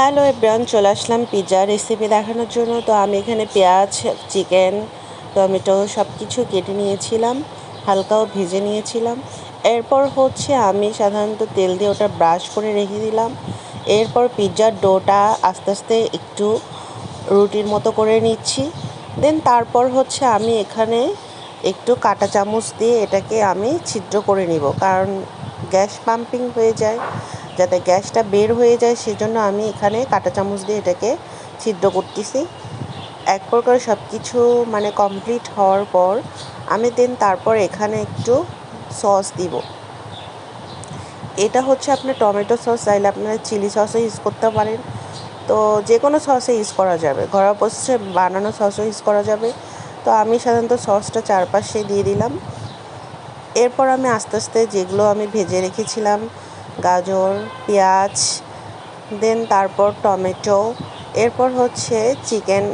Hello everyone, চলে আসলাম pizza recipe দেখানোর জন্য। তো আমি এখানে পেঁয়াজ, চিকেন, টমেটো সব কিছু কেটে নিয়েছিলাম, হালকাও ভেজে নিয়েছিলাম। এরপর হচ্ছে আমি সাধারণত তেল দিয়ে ওটা ব্রাশ করে রেখে দিলাম। এরপর পিৎজার ডোটা আস্তে আস্তে একটু রুটির মতো করে নিচ্ছি। দেন তারপর হচ্ছে আমি এখানে একটু কাঁটা চামচ দিয়ে এটাকে আমি ছিদ্র করে নিব, কারণ গ্যাস পাম্পিং হয়ে যায়, যাতে গ্যাসটা বের হয়ে যায় সেজন্য আমি এখানে কাঁটা চামচ দিয়ে এটাকে ছিদ্র করতেছি। এক প্রকার সব কিছু কমপ্লিট হওয়ার পর আমি তারপর এখানে একটু সস দিব। এটা হচ্ছে আপনার টমেটো সস, চাইলে আপনারা চিলি সসও ইউজ করতে পারেন। তো যে কোনো সসে ইউজ করা যাবে, ঘরোয়া প্রসেসে বানানো সসও ইউজ করা যাবে। তো আমি সাধারণত সসটা চারপাশে দিয়ে দিলাম। এরপর আমি আস্তে আস্তে যেগুলো আমি ভেজে রেখেছিলাম, গাজর, পেঁয়াজ, দেন তারপর টমেটো, এরপর হচ্ছে চিকেন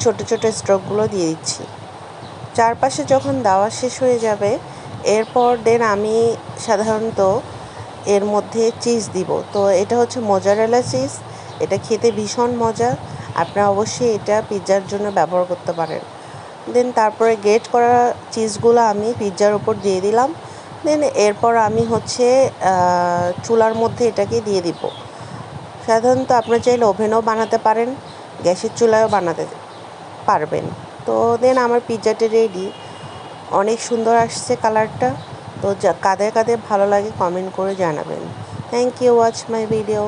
ছোটো ছোটো স্ট্রোকগুলো দিয়ে দিচ্ছি। চারপাশে যখন দেওয়া শেষ হয়ে যাবে, এরপর আমি সাধারণত এর মধ্যে চিজ দিব। তো এটা হচ্ছে মোজারেলা চিজ, এটা খেতে ভীষণ মজা। আপনারা অবশ্যই এটা পিৎজার জন্য ব্যবহার করতে পারেন। দেন তারপরে গ্রেট করা চিজগুলো আমি পিৎজার উপর দিয়ে দিলাম। দেন এরপর আমি হচ্ছে চুলার মধ্যে এটাকে দিয়ে দিব। সাধারণত আপনারা চাইলে ওভেনেও বানাতে পারেন, গ্যাসের চুলায়ও বানাতে পারবেন। তো দেন আমার পিৎজাটি রেডি। অনেক সুন্দর আসছে কালারটা। তো কাদের কাদের ভালো লাগে কমেন্ট করে জানাবেন। Thank you, watch my video.